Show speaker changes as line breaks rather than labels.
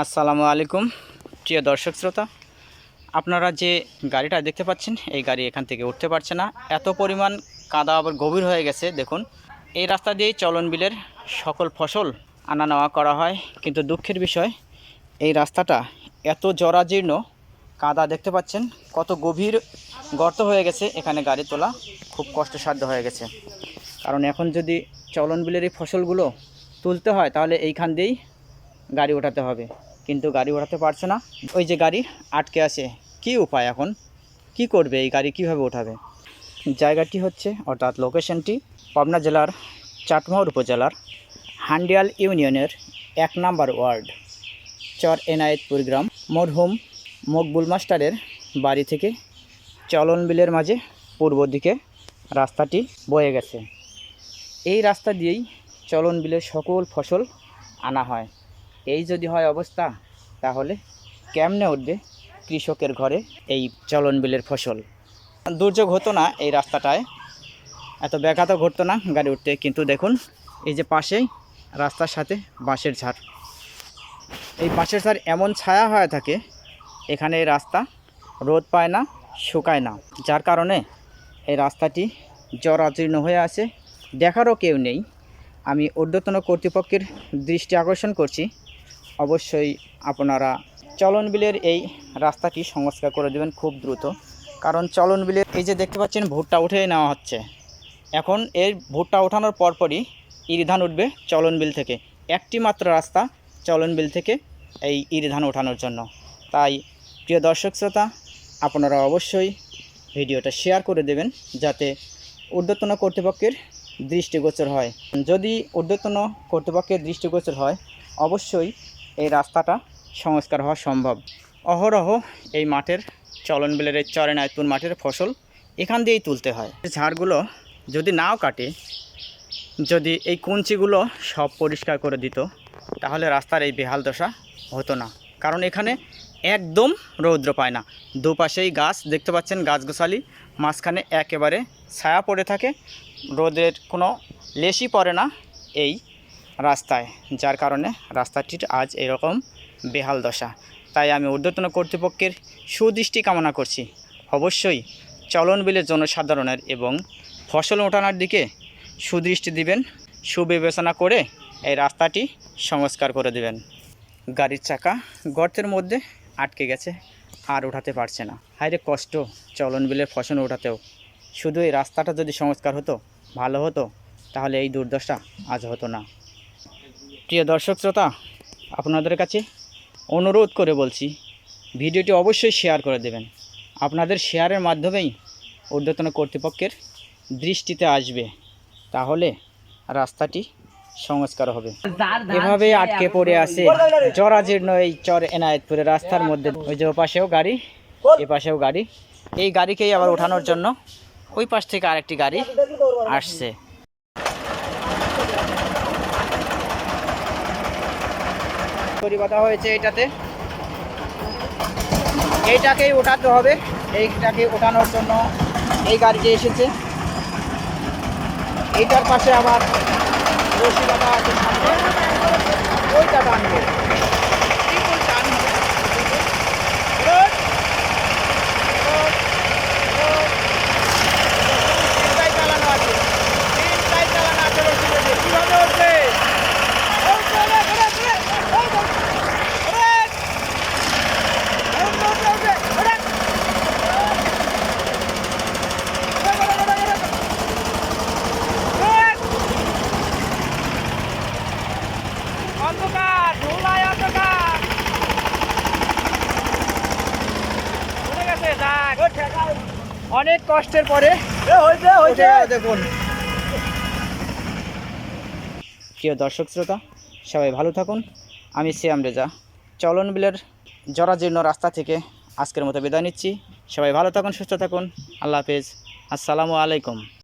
আসসালামু আলাইকুম প্রিয় দর্শক শ্রোতা, আপনারা যে গাড়িটা দেখতে পাচ্ছেন এই গাড়ি এখান থেকে উঠতে পারছে না, এত পরিমাণ কাদা আবার গভীর হয়ে গেছে। দেখুন, এই রাস্তা দিয়েই চলন বিলের সকল ফসল আনা নেওয়া করা হয়, কিন্তু দুঃখের বিষয় এই রাস্তাটা এত জরাজীর্ণ, কাদা দেখতে পাচ্ছেন কত গভীর গর্ত হয়ে গেছে, এখানে গাড়ি তোলা খুব কষ্টসাধ্য হয়ে গেছে। কারণ এখন যদি চলন বিলের এই ফসলগুলো তুলতে হয় তাহলে এইখান দিয়েই গাড়ি ওঠাতে হবে, কিন্তু গাড়ি ওঠাতে পারছে না। ওই যে গাড়ি আটকে আছে, কি উপায় এখন, কি করবে এই গাড়ি, কিভাবে ওঠাবে? জায়গাটি হচ্ছে, অর্থাৎ লোকেশনটি পাবনা জেলার চাটমোহর উপজেলার হান্ডিয়াল ইউনিয়নের 1 নম্বর ওয়ার্ড চর এনায়েতপুর গ্রাম। মরহুম মকবুল মাস্টারের বাড়ি থেকে চলন বিলের মাঝে পূর্ব দিকে রাস্তাটি বয়ে গেছে। এই রাস্তা দিয়েই চলন বিলের সকল ফসল আনা হয়। এই যদি হয় অবস্থা, তাহলে কেমনে উঠবে কৃষকের ঘরে এই চলন বিলের ফসল? দুর্যোগ হতো না এই রাস্তাটায়, এত ব্যাঘাত ঘটতো না গাড়ি উঠতে। কিন্তু দেখুন, এই যে পাশেই রাস্তার সাথে বাঁশের ঝাড়, এই বাঁশের ঝাড় এমন ছায়া হয়ে থাকে, এখানে এই রাস্তা রোদ পায় না, শুকায় না, যার কারণে এই রাস্তাটি জরাজীর্ণ হয়ে আছে, দেখারও কেউ নেই। আমি ঊর্ধ্বতন কর্তৃপক্ষের দৃষ্টি আকর্ষণ করছি, অবশ্যই আপনারা চলন বিলের এই রাস্তাটি সংস্কার করে দেবেন খুব দ্রুত। কারণ চলন বিলের এই যে দেখতে পাচ্ছেন ভুট্টা উঠে নেওয়া হচ্ছে, এখন এই ভুট্টা ওঠানোর পরপরই ইরি ধান উঠবে চলন বিল থেকে। একটি মাত্র রাস্তা চলন বিল থেকে এই ইরি ধান ওঠানোর জন্য। তাই প্রিয় দর্শক শ্রোতা, আপনারা অবশ্যই ভিডিওটা শেয়ার করে দেবেন, যাতে ঊর্ধ্বতন কর্তৃপক্ষের দৃষ্টিগোচর হয়। যদি ঊর্ধ্বতন কর্তৃপক্ষের দৃষ্টিগোচর হয়, অবশ্যই এই রাস্তাটা সংস্কার হওয়া সম্ভব। অহরহ এই মাঠের চলন বিলের এই চর এনায়েতপুর মাঠের ফসল এখান দিয়েই তুলতে হয়। ঝাড়গুলো যদি নাও কাটে, যদি এই কুঞ্চিগুলো সব পরিষ্কার করে দিত, তাহলে রাস্তার এই বেহাল দশা হতো না। কারণ এখানে একদম রৌদ্র পায় না, দুপাশেই গাছ দেখতে পাচ্ছেন, গাছগাছালি, মাঝখানে একেবারে ছায়া পড়ে থাকে, রোদের কোনো লেশই পড়ে না এই রাস্তায়, যার কারণে রাস্তাটির আজ এরকম বেহাল দশা। তাই আমি ঊর্ধ্বতন কর্তৃপক্ষের সুদৃষ্টি কামনা করছি, অবশ্যই চলন বিলের জনসাধারণের এবং ফসল ওঠানোর দিকে সুদৃষ্টি দিবেন, সুবিবেচনা করে এই রাস্তাটি সংস্কার করে দিবেন। গাড়ির চাকা গর্তের মধ্যে আটকে গেছে, আর ওঠাতে পারছে না। হায়রে কষ্ট চলন বিলের ফসল ওঠাতেও। শুধু এই রাস্তাটা যদি সংস্কার হতো, ভালো হতো, তাহলে এই দুর্দশা আজ হতো না। প্রিয় দর্শক শ্রোতা, আপনাদের কাছে অনুরোধ করে বলছি, ভিডিওটি অবশ্যই শেয়ার করে দেবেন। আপনাদের শেয়ারের মাধ্যমেই ঊর্ধ্বতন কর্তৃপক্ষের দৃষ্টিতে আসবে, তাহলে রাস্তাটি সংস্কার হবে। এভাবে আটকে পড়ে আছে জরাজীর্ণ এই চর এনায়েতপুরের রাস্তার মধ্যে। ওই যে ওপাশেও গাড়ি, এ পাশেও গাড়ি, এই গাড়িকেই আবার ওঠানোর জন্য ওই পাশ থেকে আরেকটি গাড়ি আসছে। বাধা হয়েছে এইটাতে, এইটাকেই ওঠাতে হবে। এইটাকে ওঠানোর জন্য এই গাড়িটি এসেছে। এইটার পাশে আবার রশি বাঁধা আছে সামনে, ওইটা টানবে। চালানো আছে, তিনটাই চালানো আছে রশি বেঁধে। কীভাবে উঠবে? অনেক কষ্টের পরে দেখুন। প্রিয় দর্শক শ্রোতা, সবাই ভালো থাকুন। আমি সিয়াম রেজা চলন বিলের জরাজীর্ণ রাস্তা থেকে আজকের মতো বিদায় নিচ্ছি। সবাই ভালো থাকুন, সুস্থ থাকুন। আল্লাহ হাফেজ, আসসালামু আলাইকুম।